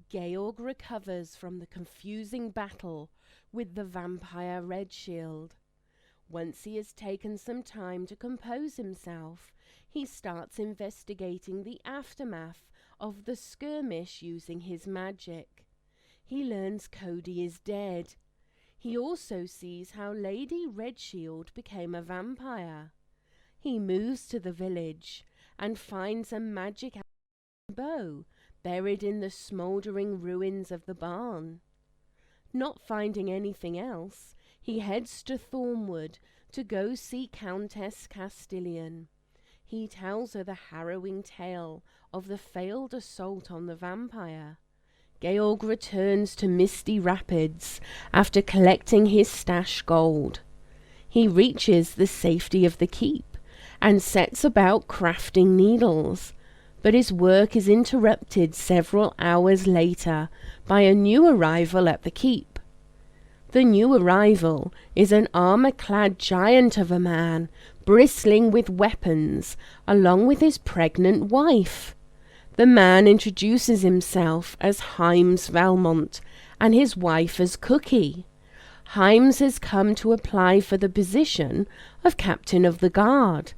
Georg recovers from the confusing battle with the vampire Redshield. Once he has taken some time to compose himself, he starts investigating the aftermath of the skirmish using his magic. He learns Cody is dead. He also sees how Lady Redshield became a vampire. He moves to the village and finds a magic bow buried in the smouldering ruins of the barn. Not finding anything else, he heads to Thornwood to go see Countess Castilian. He tells her the harrowing tale of the failed assault on the vampire. Georg returns to Misty Rapids after collecting his stash gold. He reaches the safety of the keep and sets about crafting needles, but his work is interrupted several hours later by a new arrival at the keep. The new arrival is an armor-clad giant of a man, bristling with weapons, along with his pregnant wife. The man introduces himself as Himes Valmont and his wife as Cookie. Himes has come to apply for the position of Captain of the Guard,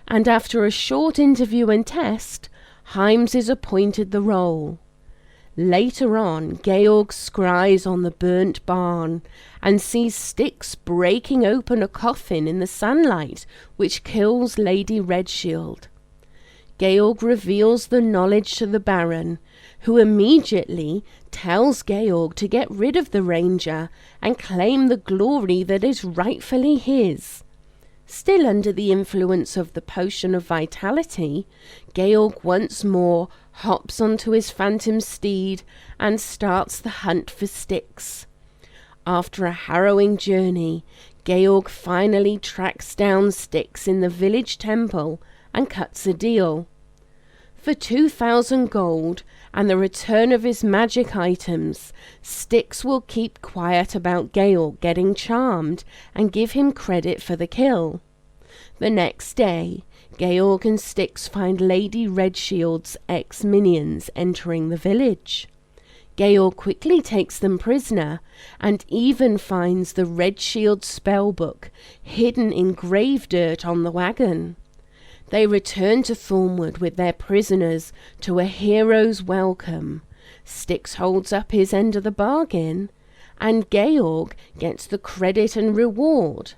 and after a short interview and test, Himes is appointed the role. Later on, Georg scries on the burnt barn and sees Styx breaking open a coffin in the sunlight, which kills Lady Redshield. Georg reveals the knowledge to the Baron, who immediately tells Georg to get rid of the Ranger and claim the glory that is rightfully his. Still under the influence of the potion of vitality, Georg once more hops onto his phantom steed and starts the hunt for Styx. After a harrowing journey, Georg finally tracks down Styx in the village temple and cuts a deal. For 2,000 gold and the return of his magic items, Styx will keep quiet about Georg getting charmed and give him credit for the kill. The next day, Georg and Styx find Lady Redshield's ex-minions entering the village. Georg quickly takes them prisoner and even finds the Redshield spellbook hidden in grave dirt on the wagon. They return to Thornwood with their prisoners to a hero's welcome. Styx holds up his end of the bargain, and Georg gets the credit and reward.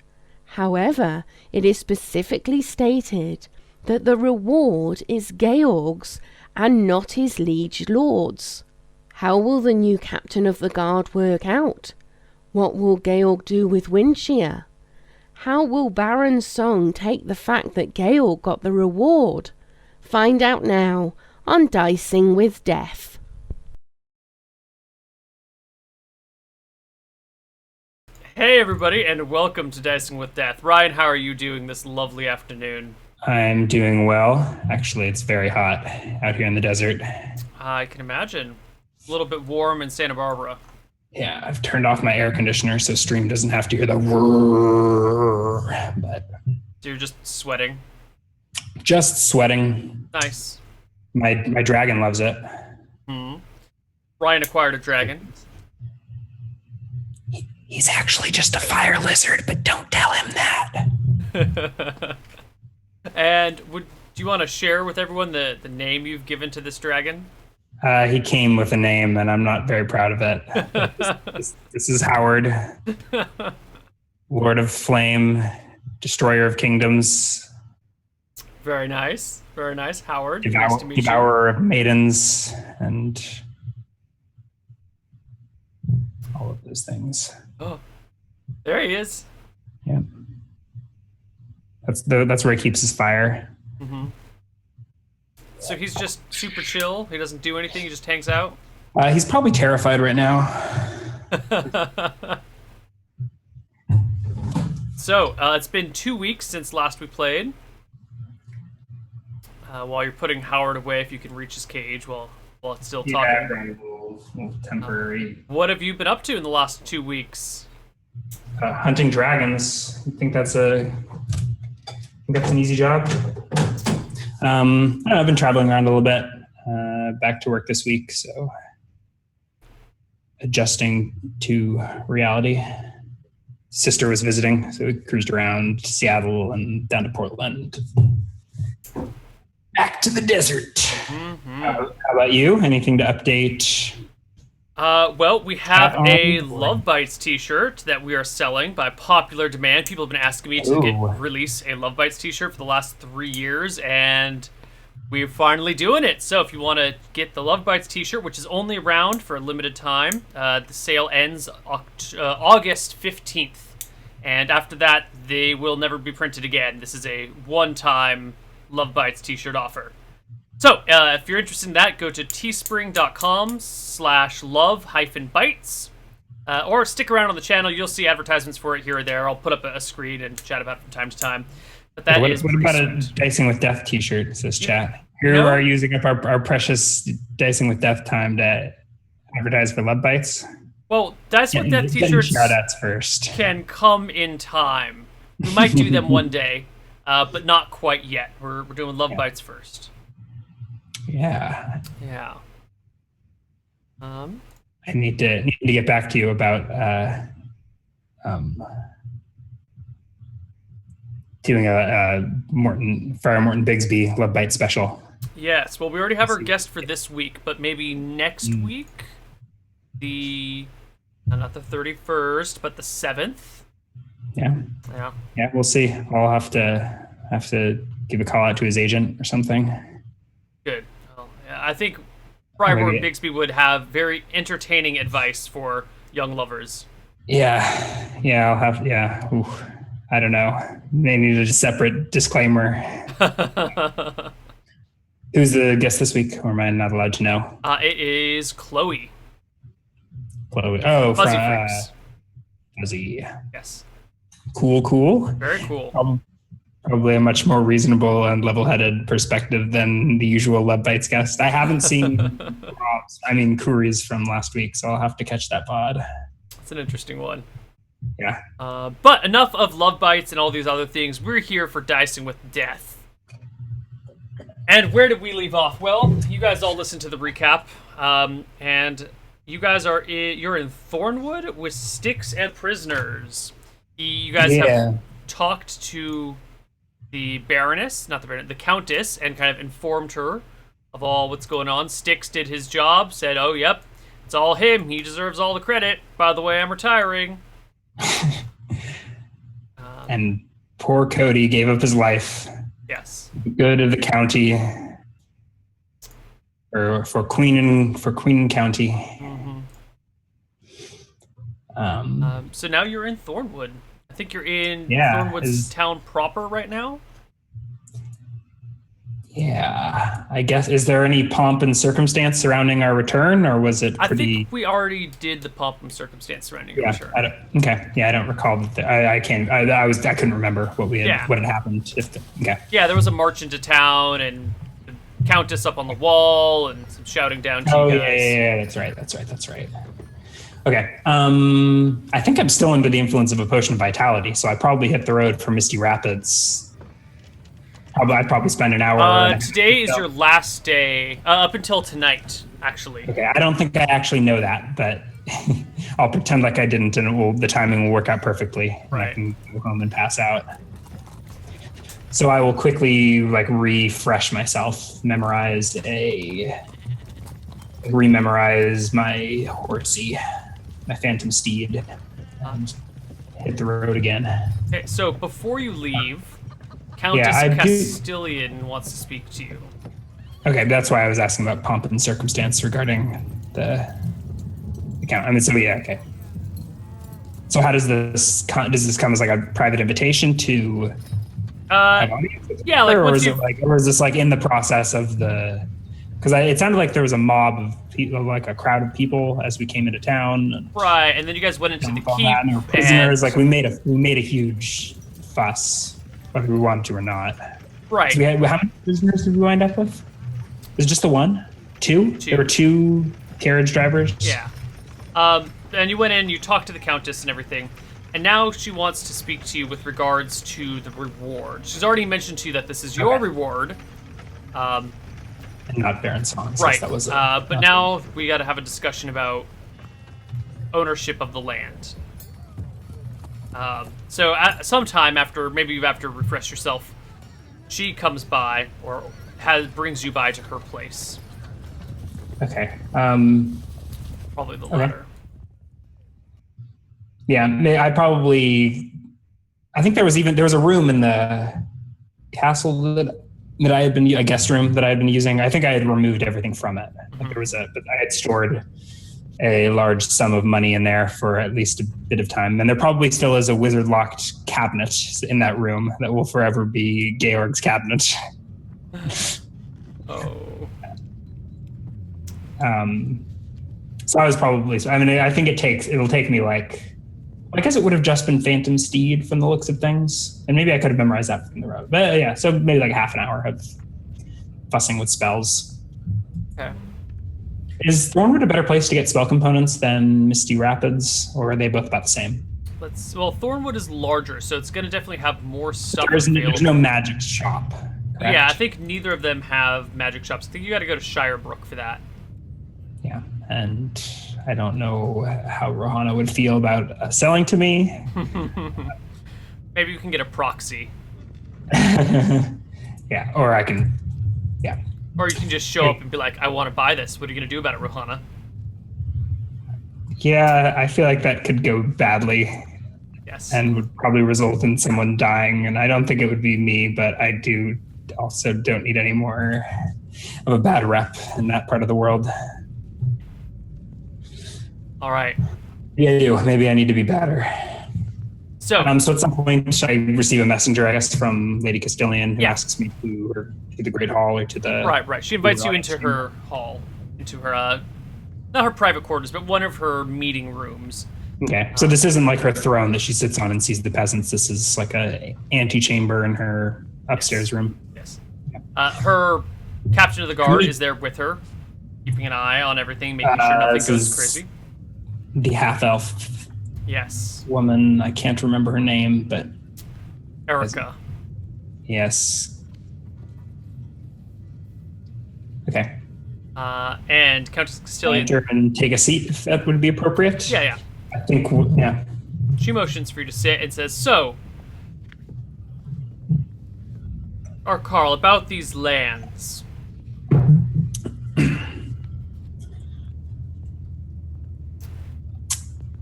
However, it is specifically stated that the reward is Georg's and not his liege lord's. How will the new captain of the guard work out? What will Georg do with Windshire? How will Baron Song take the fact that Georg got the reward? Find out now on Dicing with Death. Hey everybody, and welcome to Dicing with Death. Ryan, how are you doing this lovely afternoon? I'm doing well. Actually, it's very hot out here in the desert. I can imagine. A little bit warm in Santa Barbara. Yeah, I've turned off my air conditioner so Stream doesn't have to hear the whirr, but So you're just sweating? just sweating. Nice. My dragon loves it. Ryan acquired a dragon. He's actually just a fire lizard, but don't tell him that. And do you want to share with everyone the name you've given to this dragon? He came with a name, and I'm not very proud of it. This is Howard, Lord of Flame, Destroyer of Kingdoms. Very nice. Very nice. Howard, nice to meet you. Devourer of Maidens, and all of those things. Oh, there he is. Yeah. That's where he keeps his fire. Mm-hmm. So he's just super chill. He doesn't do anything. He just hangs out. He's probably terrified right now. So it's been 2 weeks since last we played. While you're putting Howard away, if you can reach his cage while it's still talking. Yeah, little temporary. What have you been up to in the last 2 weeks? Hunting dragons. You think that's an easy job? I don't know, I've been traveling around a little bit. Back to work this week, so adjusting to reality. Sister was visiting, so we cruised around Seattle and down to Portland. Back to the desert. Mm-hmm. How about you? Anything to update? Well, we have a Love Bites t-shirt that we are selling by popular demand. People have been asking me to release a Love Bites t-shirt for the last 3 years, and we're finally doing it. So if you want to get the Love Bites t-shirt, which is only around for a limited time, the sale ends August 15th. And after that, they will never be printed again. This is a one-time Love Bites t-shirt offer. So, if you're interested in that, go to teespring.com/love-bites. Or stick around on the channel. You'll see advertisements for it here or there. I'll put up a screen and chat about it from time to time. But that what is about sweet. a Dicing with Death t-shirt, says chat. Here we are using up our precious Dicing with Death time to advertise for Love Bites. Well, Dicing with Death t-shirts shout-outs first. can come in time. We might do them one day, but not quite yet. We're doing Love Bites first. Yeah. Yeah. I need to get back to you about doing a Friar Morton Bigsby Love Bite special. Yes. Well, we already have our guest for this week, but maybe next week, not the 31st, but the 7th. Yeah. Yeah. We'll see. I'll have to give a call out to his agent or something. Good. Well, yeah, I think Friar Morton Bigsby would have very entertaining advice for young lovers. Yeah. I'll have. Yeah. Ooh, I don't know. They need a separate disclaimer. Who's the guest this week, or am I not allowed to know? It is Chloe. Oh, Fuzzy Freaks. Fuzzy. Yes. Cool. Very cool. Probably a much more reasonable and level-headed perspective than the usual Love Bites guest. I haven't seen Kuri's from last week, so I'll have to catch that pod. It's an interesting one. Yeah. But enough of Love Bites and all these other things. We're here for Dicing with Death. And where did we leave off? Well, you guys all listened to the recap, and you guys you're in Thornwood with Styx and prisoners. You guys have talked to the Baroness, not the Baroness, the Countess, and kind of informed her of all what's going on. Styx did his job, said, "Oh, yep, it's all him. He deserves all the credit. By the way, I'm retiring." And poor Cody gave up his life. Yes. For the good of the county, or for Queen and County. Mm-hmm. So now you're in Thornwood. I think you're in Thornwood's town proper right now. Yeah, I guess. Is there any pomp and circumstance surrounding our return, or was it pretty... I think we already did the pomp and circumstance surrounding your return. I don't recall. I couldn't remember what had happened. Yeah, there was a march into town and the Countess up on the wall and some shouting down to you guys. Yeah, that's right. Okay. I think I'm still under the influence of a potion of vitality, so I probably hit the road for Misty Rapids. I'd probably spend an hour. Today is your last day, up until tonight, actually. Okay, I don't think I actually know that, but I'll pretend like I didn't, and the timing will work out perfectly. Right. I can go home and pass out. So I will quickly refresh myself, rememorize my horsey, my phantom steed, and hit the road again. Okay, so before you leave, Countess Castilian wants to speak to you. Okay, that's why I was asking about pomp and circumstance regarding the account. Okay. So how does this come as like a private invitation to have audience? Yeah, or is this in the process of the? Because it sounded like there was a mob of people, like a crowd of people, as we came into town. Right, and then you guys went into the keep. And prisoners, we made a huge fuss, whether we wanted to or not. Right. So how many prisoners did we wind up with? Was it just the one? Two? There were two carriage drivers? Yeah. And you went in, you talked to the Countess and everything, And now she wants to speak to you with regards to the reward. She's already mentioned to you that this is your reward. And not Baron Song. Right. That was but now we got to have a discussion about ownership of the land. So at some time after, maybe you have to refresh yourself, she comes by or brings you by to her place. Okay. Probably the latter. Yeah, I think there was a room in the castle that I had been, a guest room that I had been using. I think I had removed everything from it. Mm-hmm. But I had stored a large sum of money in there for at least a bit of time. And there probably still is a wizard locked cabinet in that room that will forever be Georg's cabinet. Oh. So I was probably, I think it'll take me I guess it would have just been Phantom Steed from the looks of things. And maybe I could have memorized that from the road. But yeah, so maybe like half an hour of fussing with spells. Okay. Is Thornwood a better place to get spell components than Misty Rapids, or are they both about the same? Thornwood is larger, so it's going to definitely have more stuff There's available. no magic shop. Correct? Yeah, I think neither of them have magic shops. I think you got to go to Shirebrook for that. Yeah, and I don't know how Rohanna would feel about selling to me. Maybe you can get a proxy. Yeah, or I can, yeah. Or you can just show up and be like, I want to buy this. What are you going to do about it, Rohanna? Yeah, I feel like that could go badly. Yes. And would probably result in someone dying. And I don't think it would be me, but I don't need any more of a bad rep in that part of the world. All right. Yeah, maybe I need to be better. So at some point, I receive a messenger, I guess, from Lady Castilian who asks me to the Great Hall or to the... Right. She invites you into her hall, into her, not her private quarters, but one of her meeting rooms. Okay, so this isn't like her throne that she sits on and sees the peasants. This is like a antechamber in her upstairs room. Yes. Her captain of the guard is there with her, keeping an eye on everything, making sure nothing goes crazy. The half-elf woman, I can't remember her name, but... Erica. Yes. Okay. And Countess Castilian... Enter and take a seat, if that would be appropriate. Yeah. I think, yeah. She motions for you to sit and says, so... Carl, about these lands...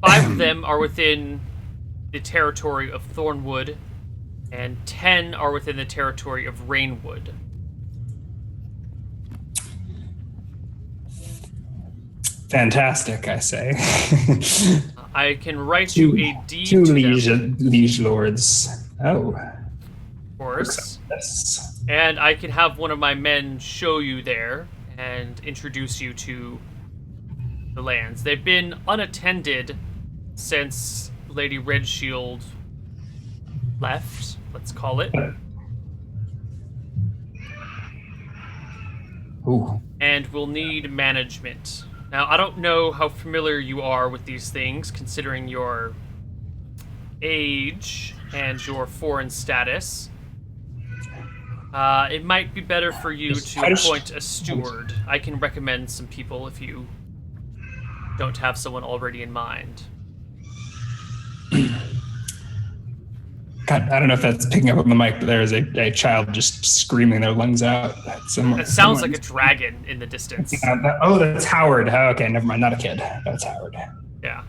5 of them are within the territory of Thornwood, and 10 are within the territory of Rainwood. Fantastic, I say. I can write you a deed to them. liege lords. Oh. Of course. Yes. And I can have one of my men show you there and introduce you to the lands. They've been unattended since Lady Redshield left, let's call it. Ooh. And we'll need management. Now, I don't know how familiar you are with these things, considering your age and your foreign status. It might be better for you to appoint a steward. I can recommend some people if you don't have someone already in mind. God, I don't know if that's picking up on the mic, but there is a child just screaming their lungs out. It sounds like a dragon in the distance. That's Howard. Oh, okay, never mind. Not a kid. That's Howard. Yeah.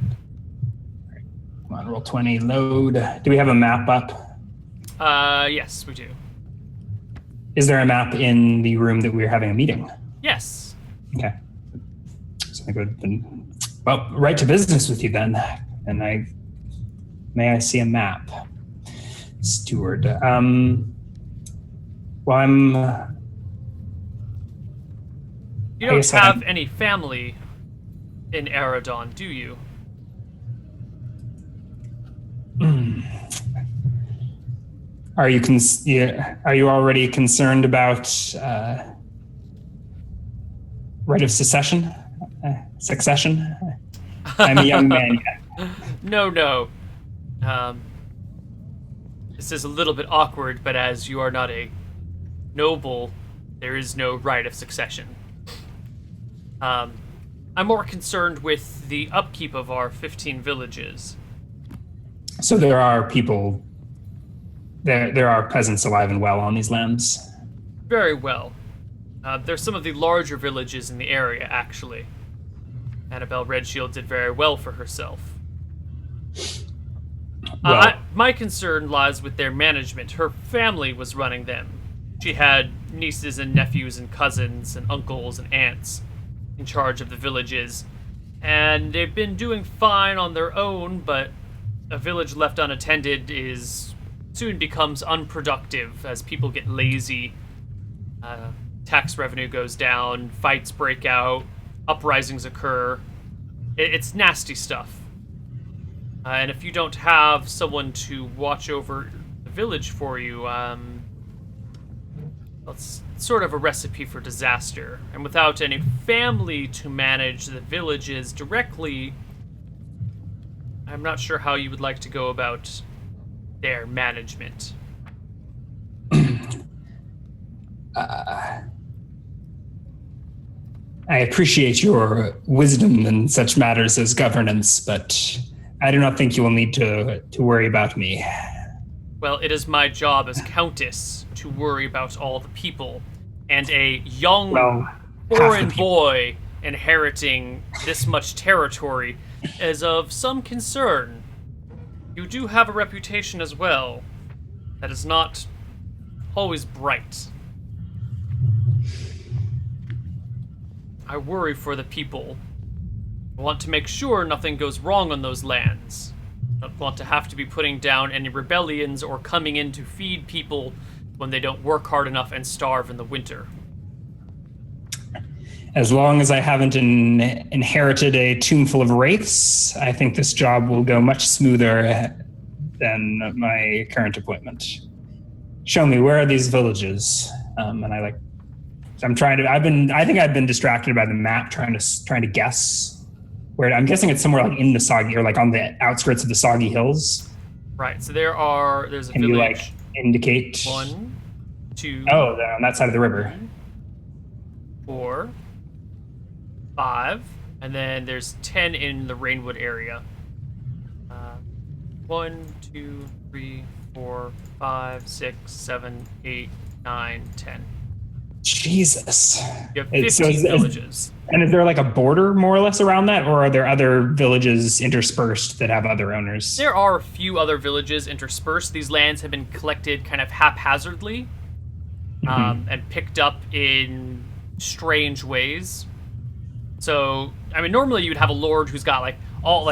Come on, roll 20, load. Do we have a map up? Yes, we do. Is there a map in the room that we're having a meeting? Yes. Okay. So I would have been, well, right to business with you then. And may I see a map? Steward. You don't have any family in Eridon, do you? Are you already concerned about right of succession? I'm a young man yet. No. This is a little bit awkward, but as you are not a noble, there is no right of succession. I'm more concerned with the upkeep of our 15 villages. So there are people, there are peasants alive and well on these lands. Very well. There's some of the larger villages in the area, actually. Annabelle Redshield did very well for herself. My concern lies with their management. Her family was running them. She had nieces and nephews and cousins and uncles and aunts in charge of the villages, and they've been doing fine on their own, but a village left unattended soon becomes unproductive as people get lazy. Tax revenue goes down, fights break out, uprisings occur. It's nasty stuff. And if you don't have someone to watch over the village for you, it's sort of a recipe for disaster. And without any family to manage the villages directly, I'm not sure how you would like to go about their management. I appreciate your wisdom in such matters as governance, but I do not think you will need to worry about me. Well, it is my job as Countess to worry about all the people, and a young foreign boy inheriting this much territory is of some concern. You do have a reputation as well that is not always bright. I worry for the people. I want to make sure nothing goes wrong on those lands. I don't want to have to be putting down any rebellions or coming in to feed people when they don't work hard enough and starve in the winter. As long as I haven't inherited a tomb full of wraiths, I think this job will go much smoother than my current appointment. Show me, where are these villages? I think I've been distracted by the map, trying to guess where. I'm guessing it's somewhere like in the Soggy, or like on the outskirts of the Soggy Hills. Right. So there's a Can village. you like indicate? 1, 2. Oh, they're on that side of the river. 4, 5, and then there's 10 in the Rainwood area. 1, 2, 3, 4, 5, 6, 7, 8, 9, 10. Jesus. You have 15 villages. And is there like a border more or less around that, or are there other villages interspersed that have other owners? There are a few other villages interspersed. These lands have been collected kind of haphazardly, and picked up in strange ways. So, I mean, normally you'd have a lord who's got all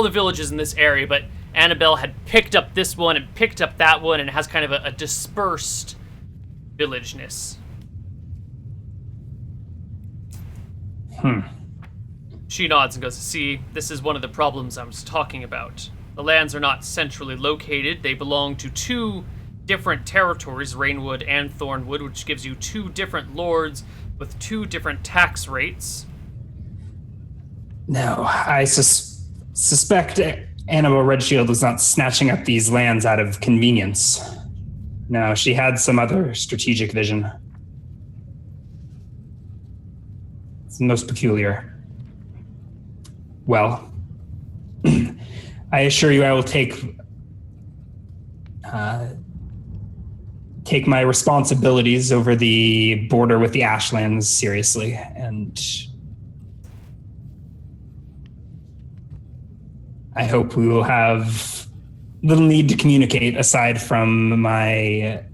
the villages in this area, but Annabelle had picked up this one and picked up that one, and it has kind of a dispersed villageness. She nods and goes, see, this is one of the problems I was talking about. The lands are not centrally located. They belong to 2 different territories, Rainwood and Thornwood, which gives you 2 different lords with 2 different tax rates. No, I suspect Annabelle Redshield was not snatching up these lands out of convenience. No, she had some other strategic vision. It's most peculiar. Well, I assure you I will take my responsibilities over the border with the Ashlands seriously, and I hope we will have little need to communicate aside from my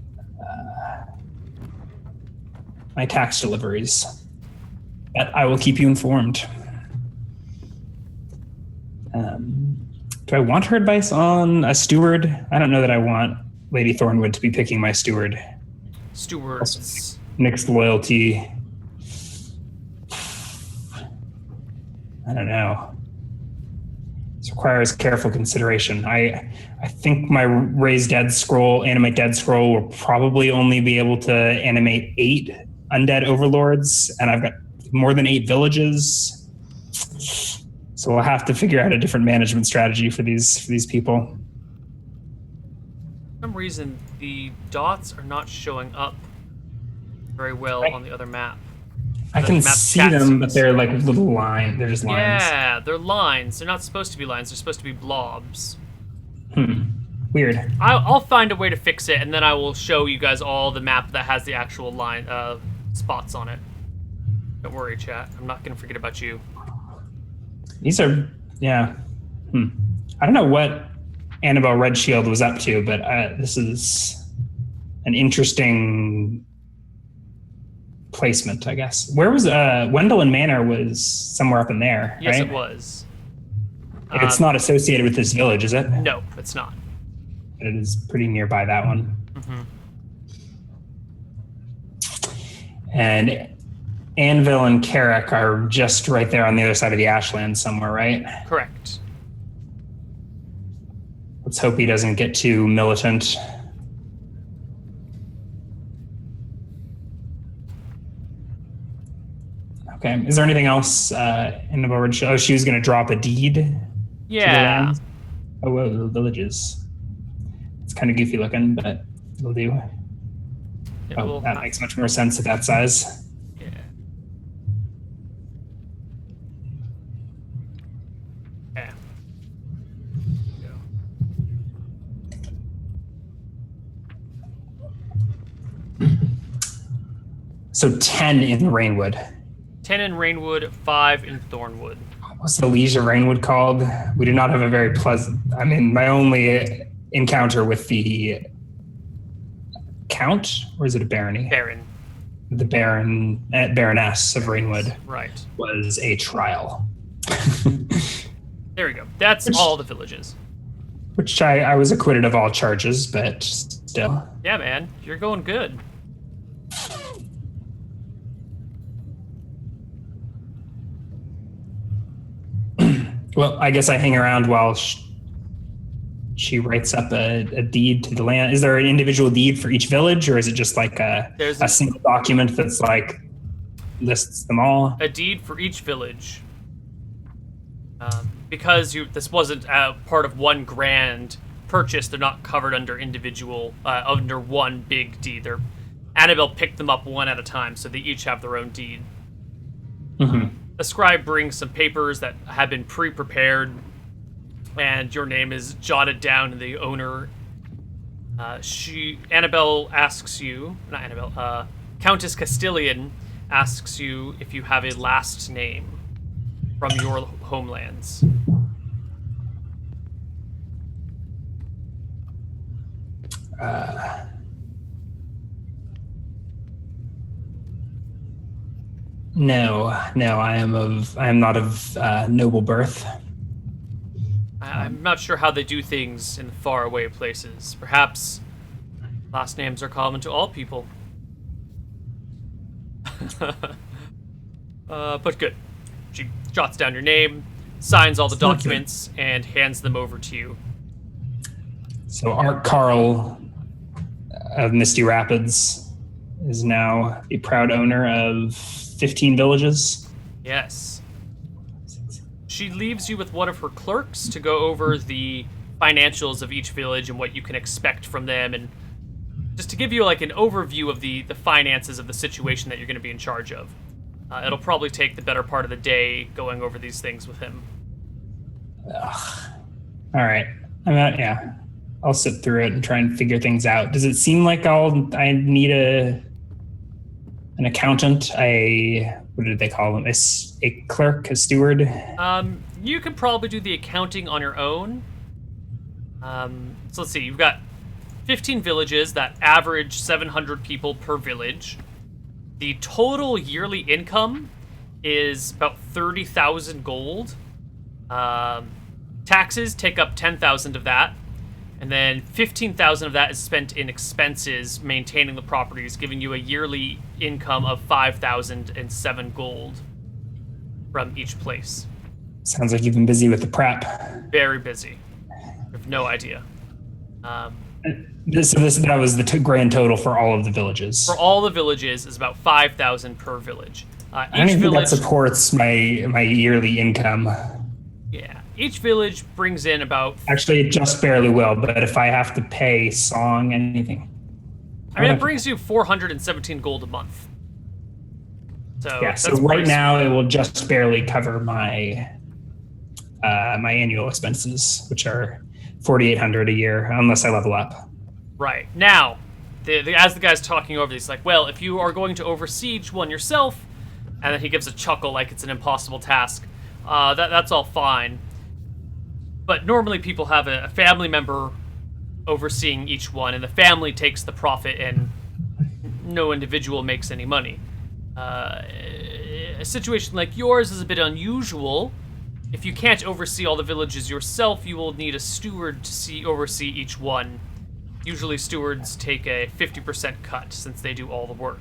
tax deliveries. But I will keep you informed. Do I want her advice on a steward? I don't know that I want Lady Thornwood to be picking my steward. Stewards. Mixed loyalty. I don't know. This requires careful consideration. I think my Raise Dead Scroll, Animate Dead Scroll, will probably only be able to animate 8 undead overlords, and I've got more than 8 villages. So we'll have to figure out a different management strategy for these people. some reason, the dots are not showing up very well on the other map. I can see them, but they're like little lines. They're just lines. Yeah, they're lines. They're not supposed to be lines. They're supposed to be blobs. Weird. I'll find a way to fix it, and then I will show you guys all the map that has the actual line spots on it. Don't worry, chat. I'm not going to forget about you. These are, yeah. I don't know what Annabelle Redshield was up to, but this is an interesting placement, I guess. Where was Wendelin Manor? Was somewhere up in there, yes, right? It was. It's not associated with this village, is it? No, it's not. But it is pretty nearby that one. And Anvil and Carrick are just right there on the other side of the Ashlands somewhere, right? Correct. Let's hope he doesn't get too militant. Okay. Is there anything else in the board? Oh, she was going to drop a deed. Yeah. To the whoa, the villages. It's kind of goofy looking, but it'll do. That makes much more sense at that size. Yeah. Yeah. So 10 in Rainwood. 10 in Rainwood, 5 in Thornwood. What's the Liege of Rainwood called? We do not have a very pleasant... I mean, my only encounter with the Count, or is it a barony? Baron. The Baroness of Rainwood. Right. Was a trial. There we go. That's all the villages. Which I was acquitted of all charges, but still. Yeah, man. You're going good. Well, I guess I hang around while she writes up a deed to the land. Is there an individual deed for each village, or is it just like a single document that's like lists them all? A deed for each village. Because this wasn't part of one grand purchase, they're not covered under individual, under one big deed. Annabelle picked them up one at a time, so they each have their own deed. The scribe brings some papers that have been pre-prepared, and your name is jotted down to the owner. Annabelle asks you, not Annabelle, Countess Castilian asks you if you have a last name from your homelands. No, I am not of noble birth. I'm not sure how they do things in faraway places. Perhaps last names are common to all people. But good. She jots down your name, signs all the documents, and hands them over to you. So Art Carl of Misty Rapids is now a proud owner of 15 villages. Yes. She leaves you with one of her clerks to go over the financials of each village and what you can expect from them, and just to give you like an overview of the finances of the situation that you're going to be in charge of. It'll probably take the better part of the day going over these things with him. Ugh. All right. I'll sit through it and try and figure things out. Does it seem like I need an accountant? What did they call them? A clerk, a steward? You could probably do the accounting on your own. So let's see. You've got 15 villages that average 700 people per village. The total yearly income is about 30,000 gold. Taxes take up 10,000 of that. And then 15,000 of that is spent in expenses maintaining the properties, giving you a yearly income of 5,007 gold from each place. Sounds like you've been busy with the prep. Very busy. I have no idea. That was the grand total for all of the villages. For all the villages is about 5,000 per village. I don't even think that supports my yearly income. Yeah. Each village brings in about. Actually, it just barely will. But if I have to pay song anything, I mean, it brings you 417 gold a month. So yeah. So right now, it will just barely cover my my annual expenses, which are 4,800 a year, unless I level up. Right now, as the guy's talking over these, like, well, if you are going to oversee each one yourself, and then he gives a chuckle like it's an impossible task. That's all fine. But normally people have a family member overseeing each one, and the family takes the profit, and no individual makes any money. A situation like yours is a bit unusual. If you can't oversee all the villages yourself, you will need a steward to oversee each one. Usually stewards take a 50% cut since they do all the work.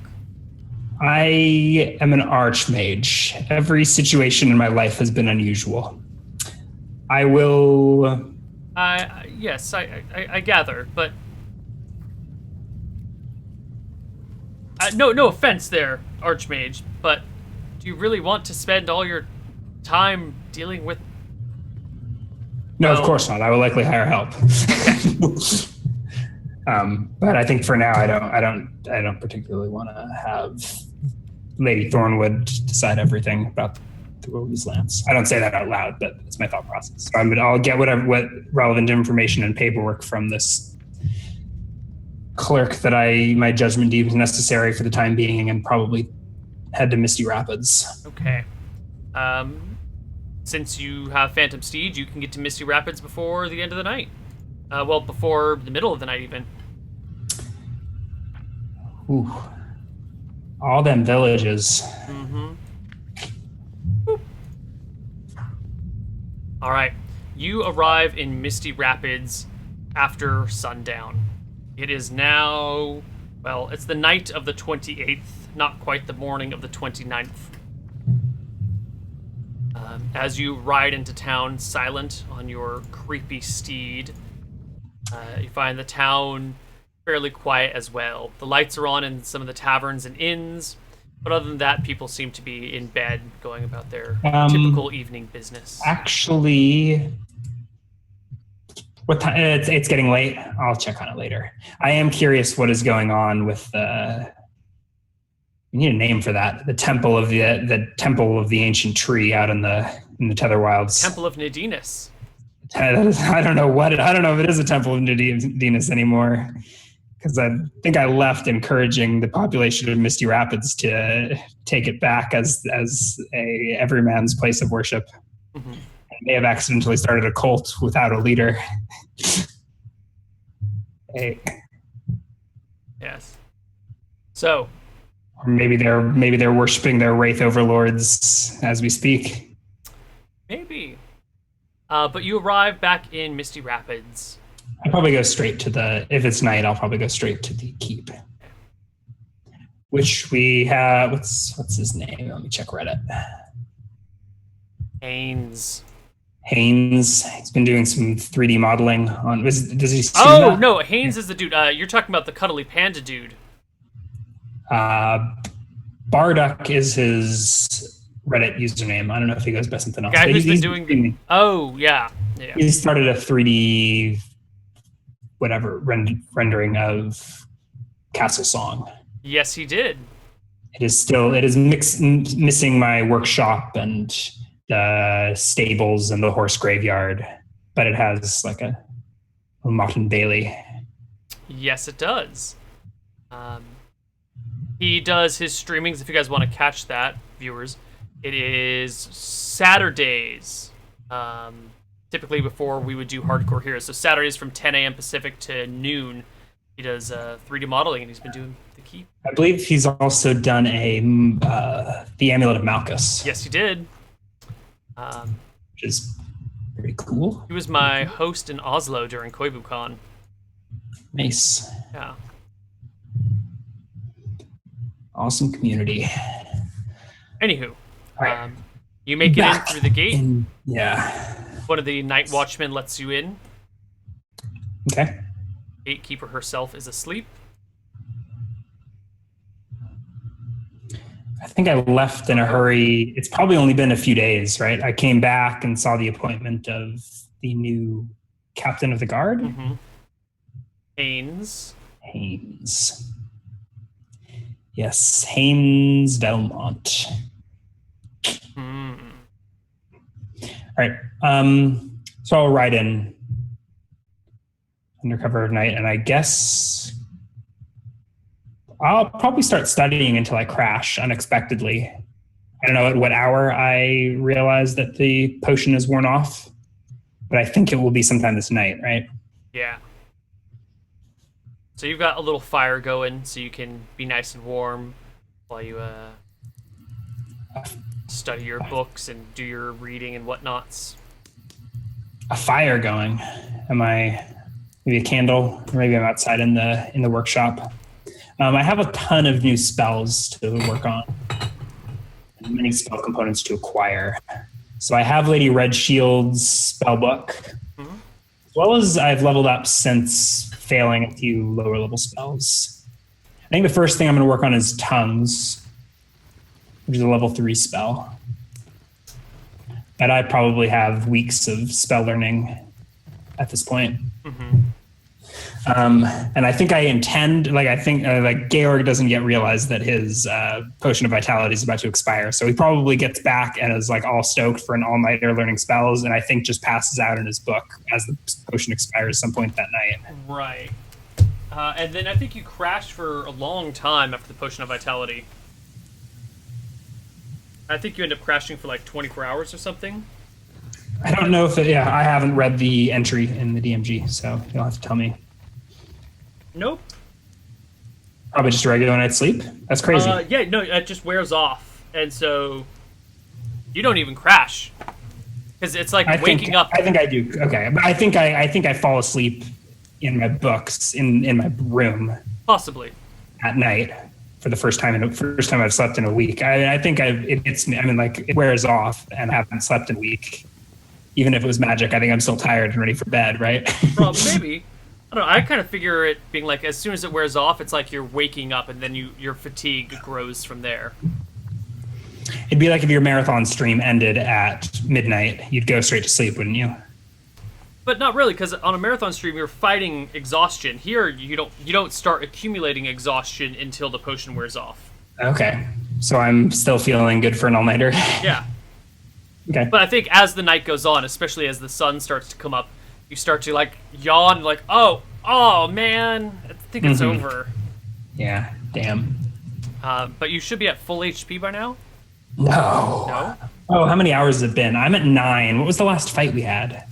I am an archmage. Every situation in my life has been unusual. I will... Yes, I gather, but... no offense there, archmage, but do you really want to spend all your time dealing with... No, of course not. I will likely hire help. But I think for now, I don't particularly want to have Lady Thornwood decide everything about the Ruby's Lance. I don't say that out loud, but it's my thought process. So I'll get what relevant information and paperwork from this clerk that my judgment deems necessary for the time being, and probably head to Misty Rapids. Okay. Since you have Phantom Steed, you can get to Misty Rapids before the end of the night. Well, before the middle of the night, even. Ooh. All them villages. Mm-hmm. All right. You arrive in Misty Rapids after sundown. It is now, well, it's the night of the 28th, not quite the morning of the 29th. As you ride into town silent on your creepy steed, you find the town fairly quiet as well. The lights are on in some of the taverns and inns, but other than that, people seem to be in bed, going about their typical evening business. Actually, what time? It's getting late. I'll check on it later. I am curious what is going on with the. We need a name for that. The temple of the temple of the ancient tree out in the Tether Wilds. Temple of Nadinus. I don't know if it is a temple of Nadinus anymore, because I think I left encouraging the population of Misty Rapids to take it back as a everyman's place of worship. Mm-hmm. I may have accidentally started a cult without a leader. Hey. Yes. So. Or maybe they're worshiping their wraith overlords as we speak. Maybe. But you arrive back in Misty Rapids. I'll probably go straight to if it's night, I'll probably go straight to the keep. Which we have, what's his name? Let me check Reddit. Haynes. He's been doing some 3D modeling on, does he see Oh, that? no, Haynes is the dude. You're talking about the cuddly panda dude. Bardock is his Reddit username. I don't know if he goes by something else. Guy who's been doing Oh, yeah. He started a 3D rendering of Castle Song. Yes, he did. It is missing my workshop and the stables and the horse graveyard, but it has like a Motte and Bailey. Yes, it does. He does his streamings, if you guys want to catch that, viewers. It is Saturdays, typically before we would do Hardcore Heroes. So Saturdays from 10 a.m. Pacific to noon, he does 3D modeling, and he's been doing the keep. I believe he's also done the Amulet of Malchus. Yes, he did. Which is pretty cool. He was my host in Oslo during KoibuCon. Nice. Yeah. Awesome community. Anywho, right. You make it in through the gate. Yeah. One of the night watchmen lets you in. Okay. Gatekeeper herself is asleep. think I left in a hurry. It's probably only been a few days, right? I came back and saw the appointment of the new captain of the guard. Mm-hmm. Haynes. Yes, Haynes Velmont. Mm. All right. So I'll ride in under cover of night, and I guess I'll probably start studying until I crash unexpectedly. I don't know at what hour I realize that the potion is worn off, but I think it will be sometime this night, right? Yeah. So you've got a little fire going, so you can be nice and warm while you study your books and do your reading and whatnots. A fire going. Am I maybe a candle? Or maybe I'm outside in the workshop. I have a ton of new spells to work on, and many spell components to acquire. So I have Lady Redshield's spell book, as well as I've leveled up since failing a few lower level spells. I think the first thing I'm going to work on is Tongues, which is a level 3 spell. And I probably have weeks of spell learning at this point. Mm-hmm. And I think I intend, like Georg doesn't yet realize that his potion of vitality is about to expire. So he probably gets back and is like all stoked for an all-nighter learning spells, and I think just passes out in his book as the potion expires some point that night. Right. And then I think you crashed for a long time after the potion of vitality. I think you end up crashing for like 24 hours or something. I don't know if I haven't read the entry in the DMG, so you'll have to tell me. Nope. Probably just a regular night's sleep? That's crazy. Yeah, no, it just wears off. And so you don't even crash. Because it's like waking up. I think I do. Okay. But I think I fall asleep in my books in my room. Possibly. At night for the first time I've slept in a week. I think it wears off and I haven't slept in a week. Even if it was magic, I think I'm still tired and ready for bed, right? Well, maybe. I don't know. I kind of figure it being like as soon as it wears off, it's like you're waking up and then your fatigue grows from there. It'd be like if your marathon stream ended at midnight, you'd go straight to sleep, wouldn't you? But not really, because on a marathon stream, you're fighting exhaustion. Here, you don't start accumulating exhaustion until the potion wears off. Okay. So I'm still feeling good for an all-nighter. Yeah. Okay. But I think as the night goes on, especially as the sun starts to come up, you start to like yawn, like, oh man, I think it's over. Yeah, damn. But you should be at full HP by now. No. Oh, how many hours has it been? I'm at 9. What was the last fight we had?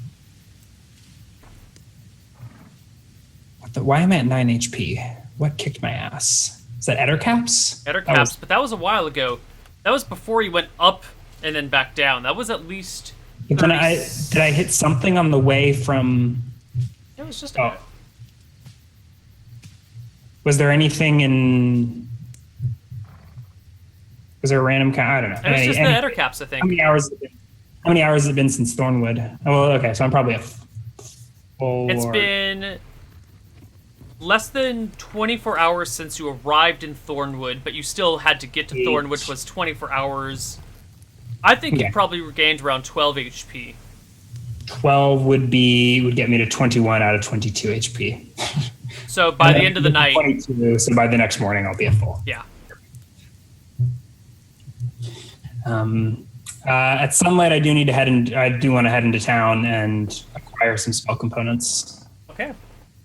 Why am I at 9 HP? What kicked my ass? Is that Ettercaps? Ettercaps, but that was a while ago. That was before you went up and then back down. That was at least. But then did I hit something on the way from? It was just. Was there anything in? Was there a random count? I don't know. It was just the Ettercaps, I think. How many hours has it been since Thornwood? Oh, well, okay, so I'm probably at full. It's been less than 24 hours since you arrived in Thornwood, but you still had to get to Thornwood, which was 24 hours. I think you probably regained around 12 HP. 12 would get me to 21 out of 22 HP. So by the end of the night... 22, so by the next morning I'll be at full. Yeah. At sunlight I do want to head into town and acquire some spell components. Okay.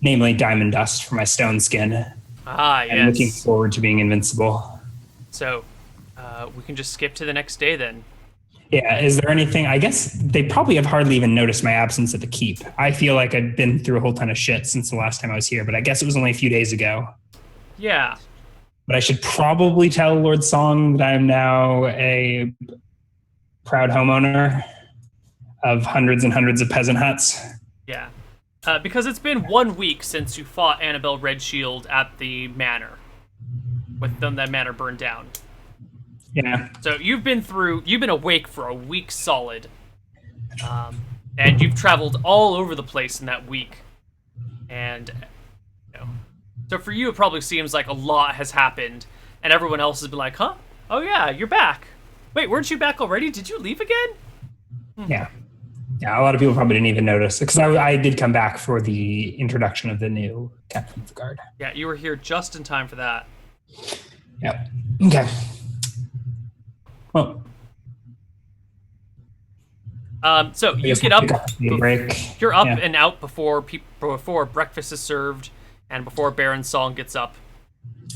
Namely Diamond Dust for my stone skin. Ah, yes. I'm looking forward to being invincible. So, we can just skip to the next day then. Yeah, is there anything? I guess they probably have hardly even noticed my absence at the keep. I feel like I've been through a whole ton of shit since the last time I was here, but I guess it was only a few days ago. Yeah. But I should probably tell Lord Song that I am now a proud homeowner of hundreds and hundreds of peasant huts. Yeah. Because it's been 1 week since you fought Annabelle Redshield at the manor. With them, that manor burned down. Yeah. So you've been awake for a week solid. And you've traveled all over the place in that week. And, so for you, it probably seems like a lot has happened. And everyone else has been like, huh? Oh yeah, you're back. Wait, weren't you back already? Did you leave again? Yeah. Yeah, a lot of people probably didn't even notice because I did come back for the introduction of the new captain of the guard. Yeah, you were here just in time for that. Yep. Okay. Well, so you guess get we'll up. pick up the break. You're up Yeah. and out before breakfast is served and before Baron Song gets up.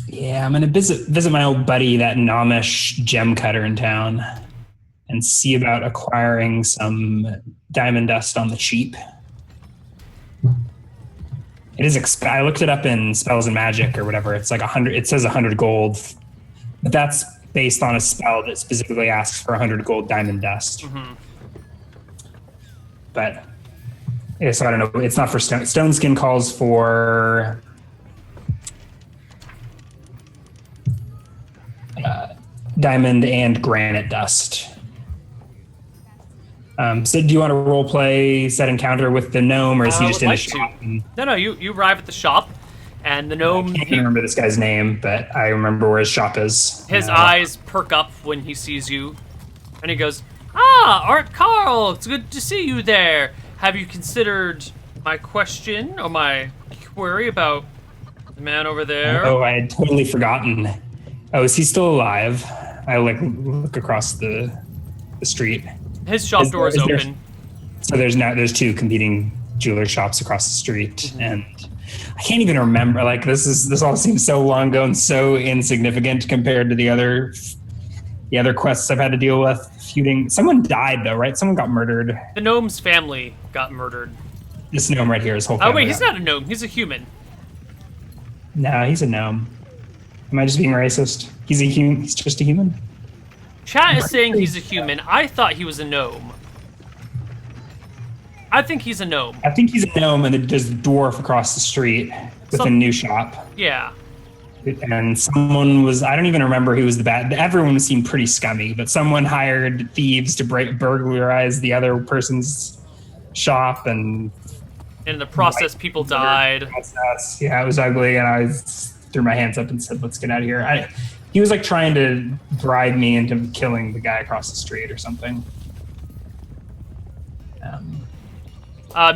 Yeah, I'm gonna visit my old buddy, that Nomish gem cutter in town, and see about acquiring some diamond dust on the cheap. It is. I looked it up in Spells and Magic or whatever. It's like 100. It says 100 gold, but that's based on a spell that specifically asks for 100 gold diamond dust. Mm-hmm. But yeah, so I don't know. It's not for stone. Stone Skin calls for diamond and granite dust. So do you want to role play set encounter with the gnome, or is he I just would in the like shop? to. No, you arrive at the shop, and the gnome, I can't remember this guy's name, but I remember where his shop is. his eyes perk up when he sees you, and he goes, "Ah, Art Carl, it's good to see you there. Have you considered my question or my query about the man over there?" Oh, I had totally forgotten. Oh, is he still alive? I look across the street. His shop door is is there- open. So there's two competing jeweler shops across the street, and I can't even remember. Like this all seems so long ago and so insignificant compared to the other quests I've had to deal with. Feuding. Someone died though, right? Someone got murdered. The gnome's family got murdered. This gnome right here, his whole Oh family. wait, he's not a gnome. He's a human. No, he's a gnome. Am I just being racist? He's a human. He's just a human. Chat is saying he's a human. I thought he was a gnome. I think he's a gnome. I think he's a gnome, and then there's a dwarf across the street with a new shop. Yeah. And someone was, I don't even remember who was the bad. Everyone seemed pretty scummy, but someone hired thieves to burglarize the other person's shop, and In the process, people died. yeah, it was ugly, and I threw my hands up and said, "Let's get out of here." He was like trying to bribe me into killing the guy across the street or something.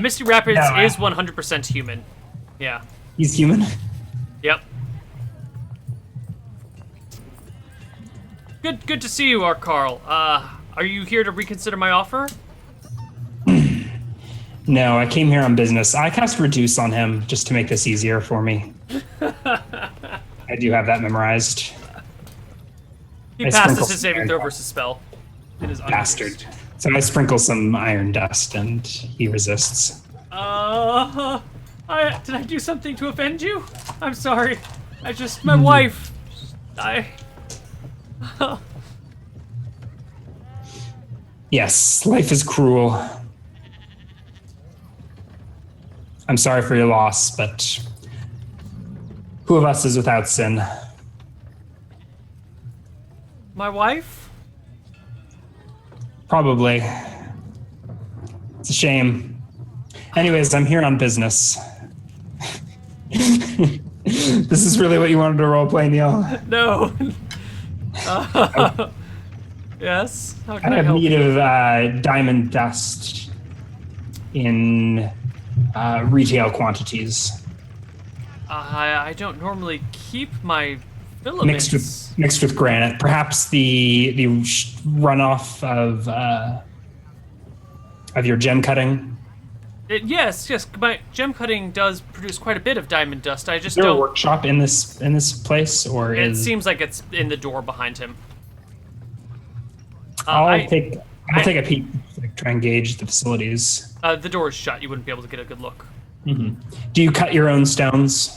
Misty Rapids No, is 100% human. Yeah. He's human. Yep. Good to see you, Art Carl. Are you here to reconsider my offer? No, I came here on business. I cast Reduce on him just to make this easier for me. I do have that memorized. He I passes sprinkle his some saving iron throw dust. versus spell. It is Bastard. So I sprinkle some iron dust and he resists. did I do something to offend you? I'm sorry. My wife. Yes, life is cruel. I'm sorry for your loss, but who of us is without sin? My wife? Probably. It's a shame. Anyways, I'm here on business. This is really what you wanted to roleplay, Neil? No. Yes? How I can I have help need you? of diamond dust in retail quantities. I don't normally keep my filaments. Mixed with granite. Perhaps the runoff of your gem cutting. Yes. My gem cutting does produce quite a bit of diamond dust. I just Is there a don't. workshop in this place, or It is seems like it's in the door behind him. I'll take a peek, like, try and gauge the facilities. The door is shut. You wouldn't be able to get a good look. Do you cut your own stones?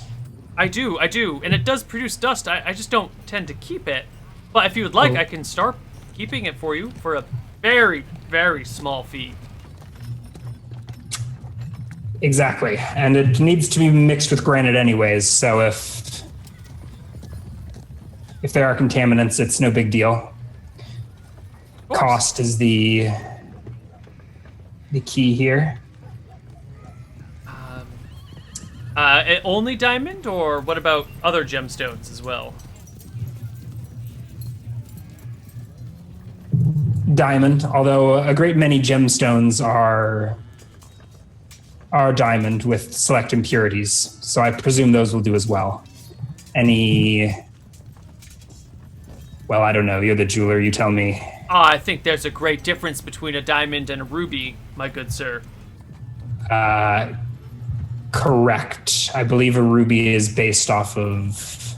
I do, and it does produce dust. I just don't tend to keep it. But if you would like, Oh. I can start keeping it for you for a very, very small fee. Exactly, and it needs to be mixed with granite anyways. So if there are contaminants, it's no big deal. Of course. Cost is the key here. Only diamond, or what about other gemstones as well? diamond, although a great many gemstones are diamond with select impurities. So I presume those will do as well. Well, I don't know. You're the jeweler. You tell me. I think there's a great difference between a diamond and a ruby, my good sir. Correct. I believe a ruby is based off of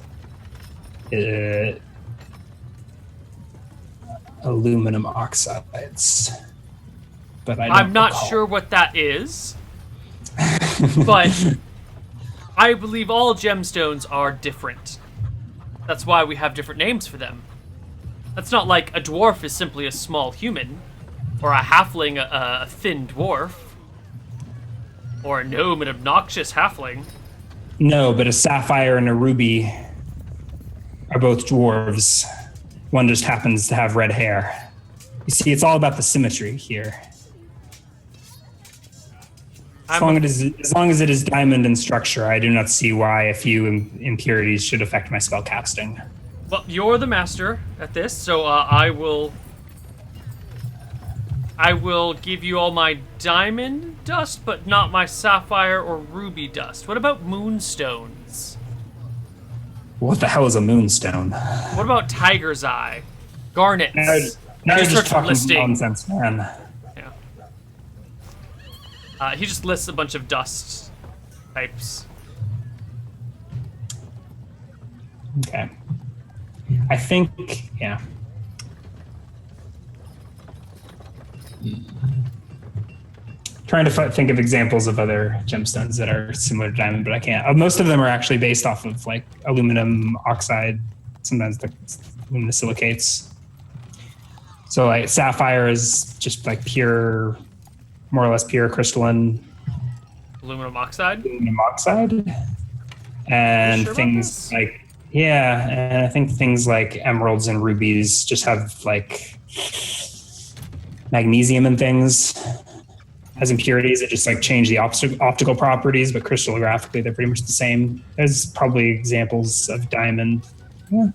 aluminum oxides. But I'm not sure what that is. But I believe all gemstones are different. That's why we have different names for them. That's not like a dwarf is simply a small human, or a halfling a thin dwarf, or a gnome an obnoxious halfling. No, but a sapphire and a ruby are both dwarves. One just happens to have red hair. You see, it's all about the symmetry here. As long as it is diamond in structure, I do not see why a few impurities should affect my spell casting. Well, you're the master at this, so I will give you all my diamond dust, but not my sapphire or ruby dust. What about moonstones? What the hell is a moonstone? What about tiger's eye? Garnets? Now you're just talking listing. nonsense, man. Yeah. He just lists a bunch of dust types. Okay. I think, yeah. Trying to think of examples of other gemstones that are similar to diamond, but I can't. Most of them are actually based off of like aluminum oxide, sometimes the luminosilicates. So like sapphire is just like pure, more or less pure crystalline Aluminum oxide? Aluminum oxide. And sure things like, yeah, and I think things like emeralds and rubies just have like magnesium and things as impurities that just like change the optical properties, but crystallographically they're pretty much the same. There's probably examples of diamond. Yeah.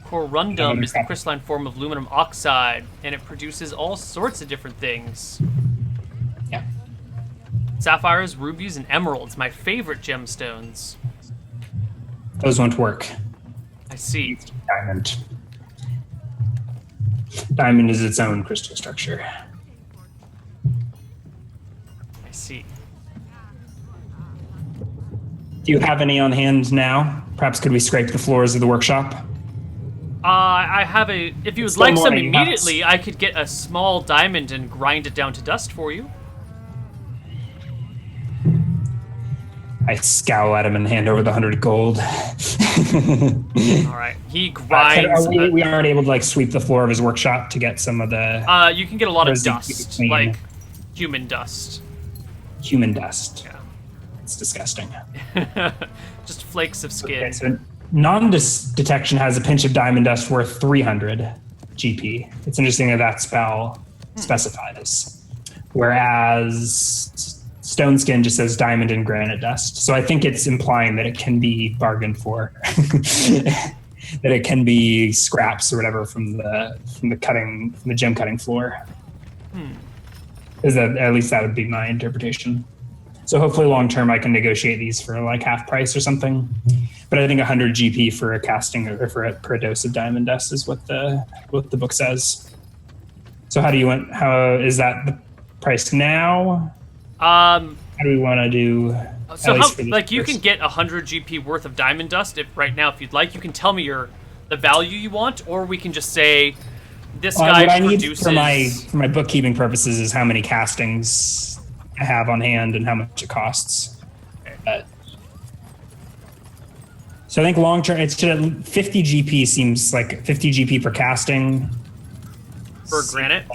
Corundum is the crystalline form of aluminum oxide, and it produces all sorts of different things. Yeah. Sapphires, rubies, and emeralds, my favorite gemstones. Those won't work. I see. Diamond. Diamond is its own crystal structure. I see. Do you have any on hand now? Perhaps could we scrape the floors of the workshop? I have a... If you would Still like some morning, immediately, I could get a small diamond and grind it down to dust for you. I scowl at him and hand over the 100 gold. All right. He grinds... we aren't able to like sweep the floor of his workshop to get some of the... you can get a lot of Or is it dust, clean? like human dust. human dust. Yeah. It's disgusting. Just flakes of skin. Okay, so non-detection has a pinch of diamond dust worth 300 GP. It's interesting that spell specifies. Whereas stone skin just says diamond and granite dust. So I think it's implying that it can be bargained for. That it can be scraps or whatever from the gem cutting floor. At least that would be my interpretation. So hopefully long term I can negotiate these for like half price or something. But I think 100 GP for a casting or per a dose of diamond dust is what the book says. So how is that the price now? How do we want to do? So you can get 100 GP worth of diamond dust if you'd like. You can tell me the value you want, or we can just say this guy what I produces. Need for my bookkeeping purposes is how many castings I have on hand and how much it costs. So I think long term, it's 50 GP seems like 50 GP per casting. For granite?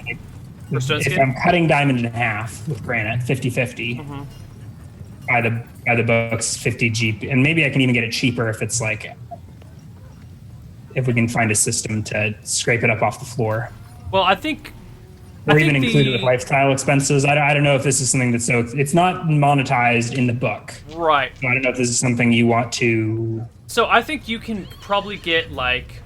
For stone If skin? I'm cutting diamond in half with granite, 50-50. By the books, 50 GP. And maybe I can even get it cheaper if it's like, if we can find a system to scrape it up off the floor. Well, I think... Or even include it with lifestyle expenses. I don't know if this is something it's not monetized in the book. Right. So I don't know if this is something you want to... So I think you can probably get like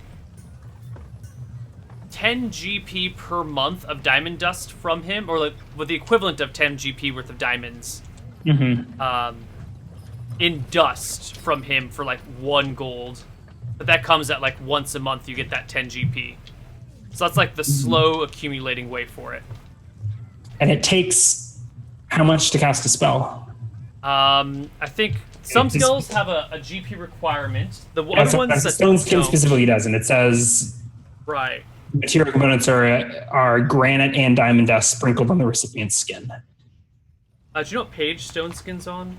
10 GP per month of diamond dust from him, or like with the equivalent of 10 GP worth of diamonds. In dust from him for like 1 gold. But that comes at like once a month you get that 10 GP. So that's like the slow accumulating way for it. And it takes how much to cast a spell? I think some skills have a GP requirement. The other ones that Stone Skin don't. specifically doesn't. It says Right. material components are granite and diamond dust sprinkled on the recipient's skin. Do you know what page Stone Skin's on?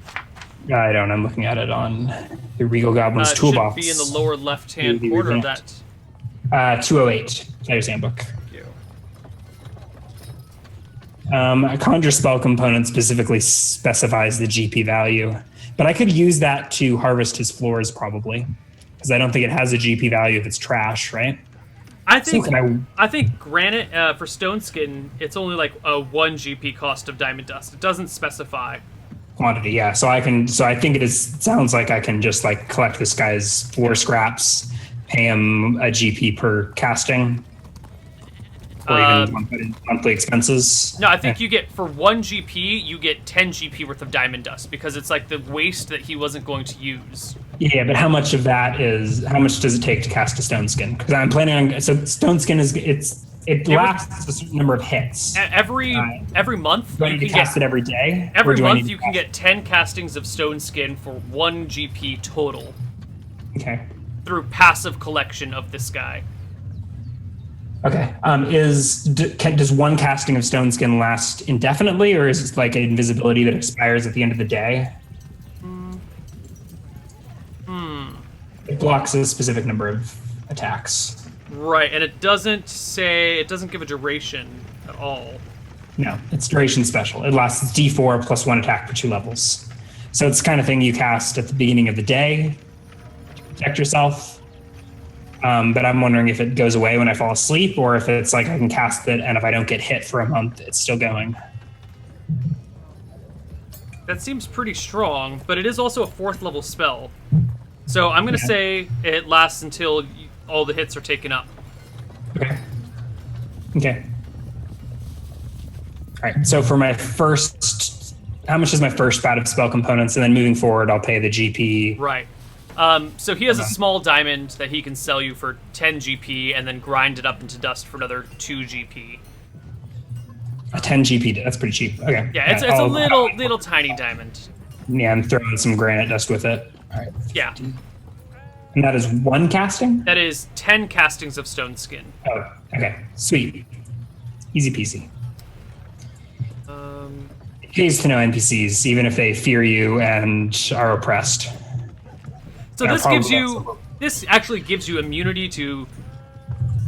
I don't. I'm looking at it on the Regal Goblin's It toolbox. should be in the lower left-hand The corner of revamped. that. 208. Player's Handbook. View. A conjure spell component specifically specifies the GP value, but I could use that to harvest his floors probably, because I don't think it has a GP value if it's trash, right? I think So can I think granite for Stone Skin, it's only like a 1 GP cost of diamond dust. It doesn't specify. Quantity, yeah. So I can. So I think sounds like I can just like collect this guy's floor scraps, pay him a GP per casting, or even monthly expenses. No, I think you get, for 1 GP, you get 10 GP worth of diamond dust, because it's like the waste that he wasn't going to use. Yeah, but how much of that is? How much does it take to cast a Stone Skin? Because I'm planning on. So Stone Skin it lasts a certain number of hits. Every month, Do I you need to can cast get, it every day? or every do I month need you to can cast- get 10 castings of Stone Skin for 1 GP total Okay. through passive collection of this guy. Okay. Does 1 casting of Stone Skin last indefinitely, or is it like an invisibility that expires at the end of the day? It blocks a specific number of attacks. Right, and it doesn't give a duration at all. No, it's duration special. It lasts D4 plus 1 attack for 2 levels. So it's the kind of thing you cast at the beginning of the day to protect yourself. But I'm wondering if it goes away when I fall asleep, or if it's like I can cast it, and if I don't get hit for a month, it's still going. That seems pretty strong, but it is also a 4th level spell. So I'm going to say it lasts until all the hits are taken up. Okay. All right. So for my first, how much is my first bout of spell components? And then moving forward, I'll pay the GP. Right. So he has a small diamond that he can sell you for 10 GP and then grind it up into dust for another 2 GP. A 10 GP. That's pretty cheap. Okay. Yeah, it's a little tiny diamond. Yeah, I'm throwing some granite dust with it. All right. Yeah. And that is 1 casting? That is 10 castings of Stone Skin. Oh, okay. Sweet. Easy peasy. It pays to know NPCs, even if they fear you and are oppressed. So Yeah, this actually gives you immunity to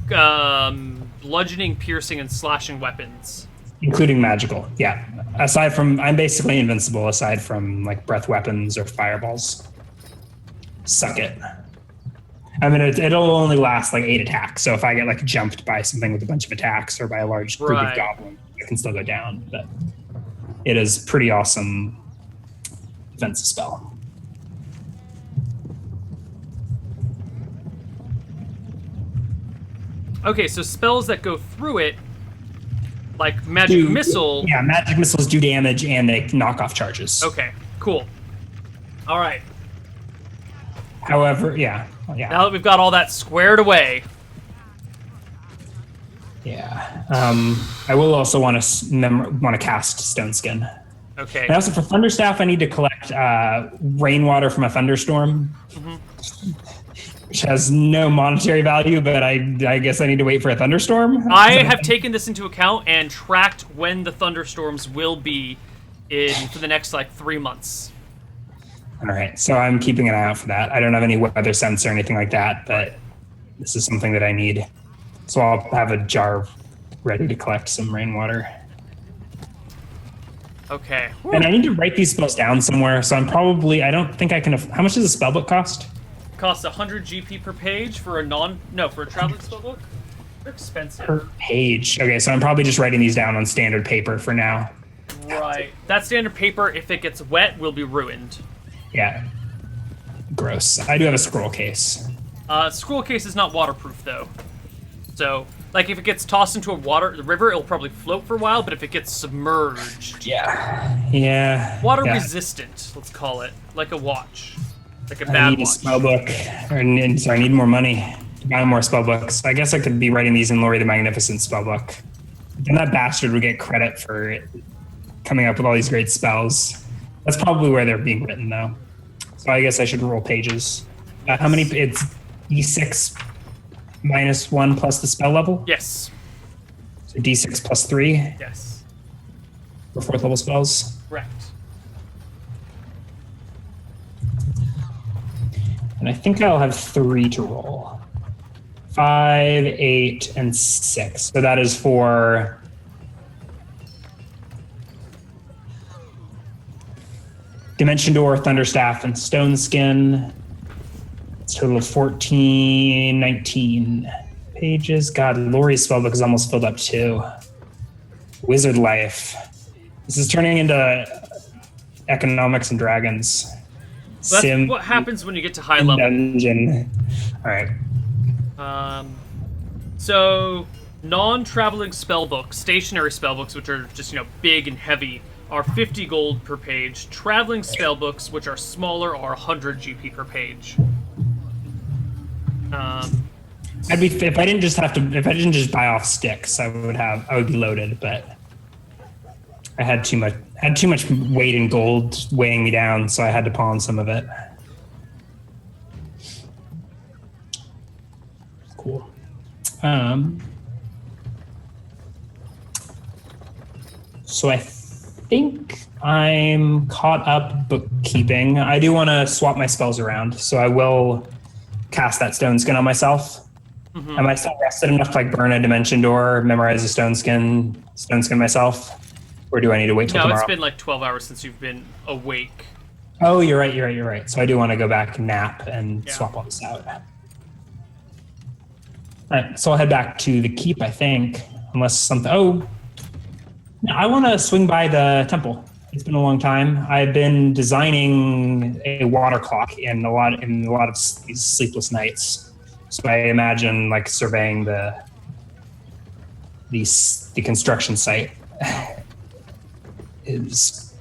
bludgeoning, piercing, and slashing weapons. Including magical, yeah. Aside from, I'm basically invincible aside from like breath weapons or fireballs. Suck it. I mean, it'll only last like 8 attacks. So if I get like jumped by something with a bunch of attacks or by a large group of goblins, I can still go down. But it is pretty awesome defensive spell. Okay, so spells that go through it, like Magic Missile. Yeah, magic missiles do damage and they knock off charges. Okay, cool. All right. However, yeah. Now that we've got all that squared away. Yeah. I will also want to cast Stone Skin. Okay. And also for Thunderstaff, I need to collect rainwater from a thunderstorm, which has no monetary value, but I guess I need to wait for a thunderstorm. I have taken this into account and tracked when the thunderstorms will be for the next like 3 months. All right, so I'm keeping an eye out for that. I don't have any weather sense or anything like that, but this is something that I need. So I'll have a jar ready to collect some rainwater. Okay. And I need to write these spells down somewhere, so I don't think I can, how much does a spellbook cost? Costs 100 GP per page for a traveling spellbook. They're expensive. Per page. Okay, so I'm probably just writing these down on standard paper for now. Right. That standard paper, if it gets wet, will be ruined. Yeah. Gross. I do have a scroll case. Scroll case is not waterproof, though. So Like, if it gets tossed into the river, it'll probably float for a while, but if it gets submerged... Yeah. Water yeah. resistant, let's call it. Like a watch. Like a I bad need a watch. spell book. I need more money to buy more spell books. I guess I could be writing these in Lori the Magnificent spell book. Then that bastard would get credit for coming up with all these great spells. That's probably where they're being written, though. So I guess I should roll pages. How many? It's D6 minus 1 plus the spell level? Yes. So D6 plus 3 Yes. for 4th level spells? Correct. And I think I'll have 3 to roll. 5, 8, and 6. So that is for... Dimension Door, Thunderstaff, and Stone Skin. It's a total of 14, 19 pages. God, Lori's spellbook is almost filled up too. Wizard Life. This is turning into Economics and Dragons. So that's what happens when you get to high level. Dungeon. All right. So non-traveling spellbooks, stationary spellbooks, which are just big and heavy, are 50 gold per page. Traveling spellbooks, which are smaller, are 100 GP per page. I'd be if I didn't just buy off sticks, I would be loaded, but I had too much weight in gold weighing me down, so I had to pawn some of it. Cool. So I think I'm caught up bookkeeping. I do want to swap my spells around, so I will cast that Stone Skin on myself. Mm-hmm. Am I still rested enough to burn a Dimension Door, memorize a Stone Skin myself? Or do I need to wait till tomorrow? No, it's been 12 hours since you've been awake. Oh, you're right. So I do want to go back and nap and swap all this out. All right, so I'll head back to the keep, I think, unless something... Oh, I want to swing by the temple. It's been a long time. I've been designing a water clock in a lot of these sleepless nights. So I imagine surveying the construction site is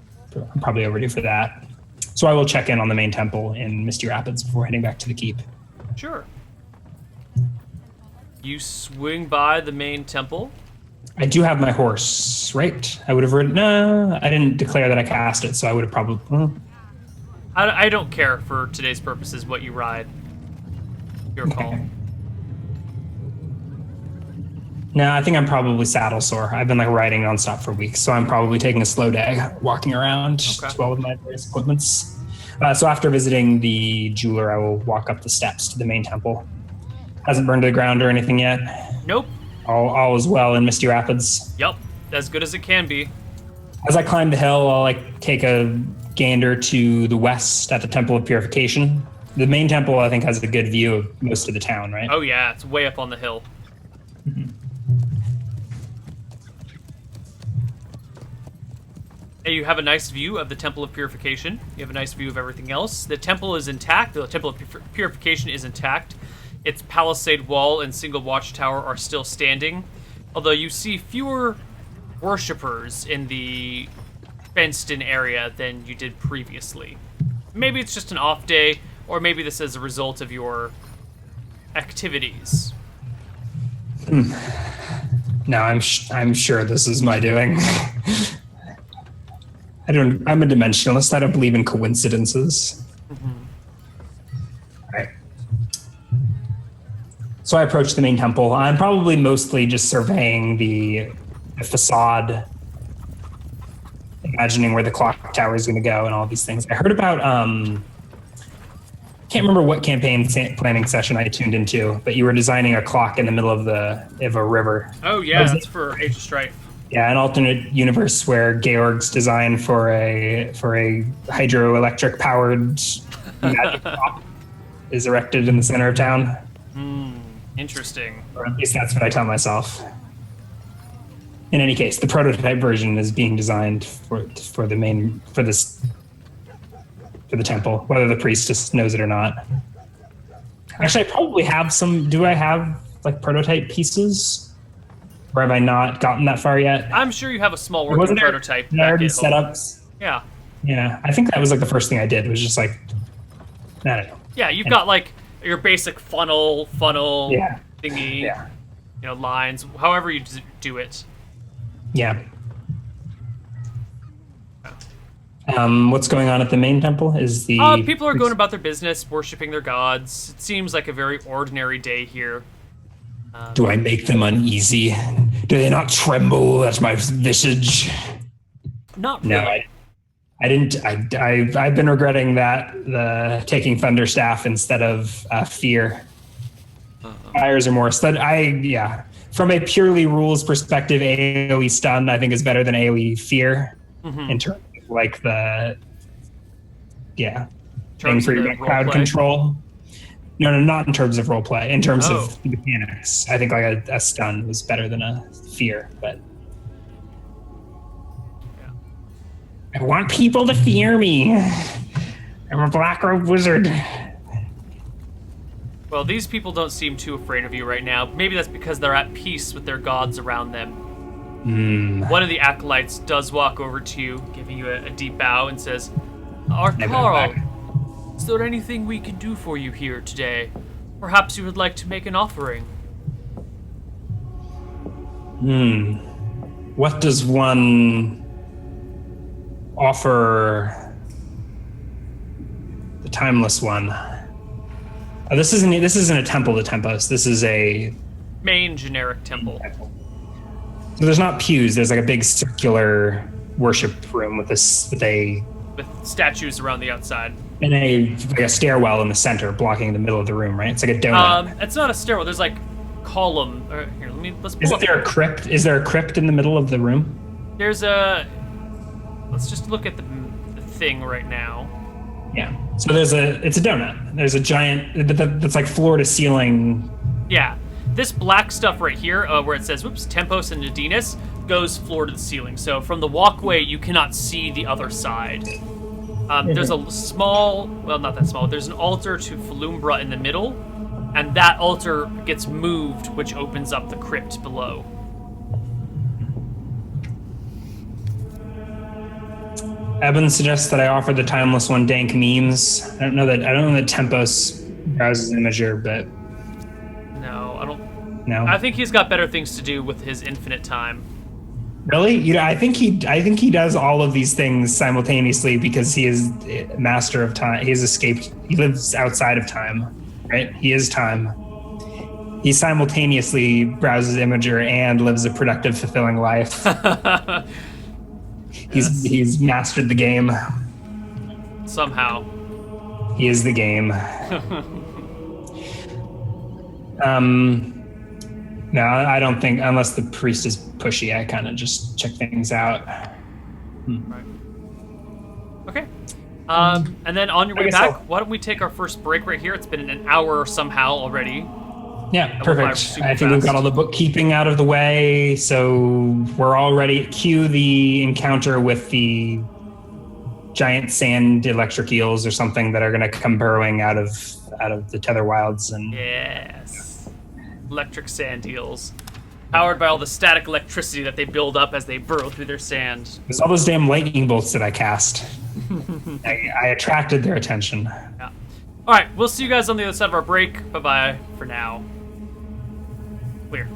probably overdue for that. So I will check in on the main temple in Misty Rapids before heading back to the keep. Sure. You swing by the main temple. I do have my horse, right? I would have ridden. No, I didn't declare that I cast it, so I would have probably. I don't care for today's purposes what you ride. Your call. Okay. No, I think I'm probably saddle sore. I've been riding nonstop for weeks, so I'm probably taking a slow day, walking around as well with my various equipments. So after visiting the jeweler, I will walk up the steps to the main temple. Hasn't burned to the ground or anything yet. Nope. All is well in Misty Rapids. Yep, as good as it can be. As I climb the hill, I'll take a gander to the west at the Temple of Purification. The main temple, I think, has a good view of most of the town, right? Oh yeah, it's way up on the hill. Mm-hmm. And you have a nice view of the Temple of Purification. You have a nice view of everything else. The temple is intact. The Temple of Purification is intact. Its palisade wall and single watchtower are still standing, although you see fewer worshippers in the fenced-in area than you did previously. Maybe it's just an off day, or maybe this is a result of your activities. No, I'm sure this is my doing. I'm a dimensionalist. I don't believe in coincidences. Mm-hmm. All right. So I approach the main temple. I'm probably mostly just surveying the facade, imagining where the clock tower is going to go and all these things. I heard about, can't remember what campaign planning session I tuned into, but you were designing a clock in the middle of a river. Oh yeah, that's for Age of Strife. Yeah, an alternate universe where Georg's design for a hydroelectric powered magic clock is erected in the center of town. Interesting. Or at least that's what I tell myself. In any case, the prototype version is being designed for the temple, whether the priestess knows it or not. Actually, I probably have some. Do I have prototype pieces? Or have I not gotten that far yet? I'm sure you have a small working Wasn't there prototype. already back at home. setups? Yeah. Yeah, I think that was like the first thing I did. Was just like, I don't know. Yeah, you've got like your basic funnel Yeah. thingy, Yeah. lines, however you do it. Yeah. What's going on at the main temple? Is the People are going about their business, worshiping their gods. It seems like a very ordinary day here. Do I make them uneasy? Do they not tremble at my visage? Not really. No, I didn't. I've been regretting that the taking Thunderstaff instead of fear. Fires are more. From a purely rules perspective, AOE stun I think is better than AOE fear in terms of like the thing for your crowd control. No, not in terms of roleplay. In terms of mechanics, I think like a stun was better than a fear. But I want people to fear me. I'm a black robe wizard. Well, these people don't seem too afraid of you right now. Maybe that's because they're at peace with their gods around them. One of the acolytes does walk over to you, giving you a deep bow, and says, Carl, is there anything we can do for you here today? Perhaps you would like to make an offering. What does one offer the Timeless One? This isn't a temple to Tempos. This is a main generic temple. So there's not pews. There's like a big circular worship room with statues around the outside. And a stairwell in the center, blocking the middle of the room. Right? It's like a donut. It's not a stairwell. There's like column. Here, let's. Is there a crypt? Is there a crypt in the middle of the room? There's a. Let's just look at the thing right now. Yeah. So it's a donut. There's a giant that's like floor to ceiling. Yeah. This black stuff right here, where it says, Tempos and Nadinus, goes floor to the ceiling. So from the walkway, you cannot see the other side. There's a small, well, not that small, there's an altar to Falumbra in the middle, and that altar gets moved, which opens up the crypt below. Eben suggests that I offer the Timeless One dank memes. I don't know that Tempos browses Imager, but no, I don't. No, I think he's got better things to do with his infinite time. Really? I think he does all of these things simultaneously because he is master of time. He has escaped. He lives outside of time, right? He is time. He simultaneously browses Imager and lives a productive, fulfilling life. He's mastered the game. Somehow. He is the game. No, I don't think, unless the priest is pushy, I kind of just check things out. Right. Okay. And then on your way back, why don't we take our first break right here? It's been an hour somehow already. Yeah, perfect. I think we've got all the bookkeeping out of the way, so we're all ready. Cue the encounter with the giant sand electric eels or something that are going to come burrowing out of the Tether Wilds. And yes, electric sand eels, powered by all the static electricity that they build up as they burrow through their sand. There's all those damn lightning bolts that I cast. I attracted their attention. Yeah. All right, we'll see you guys on the other side of our break. Bye-bye for now. Clear.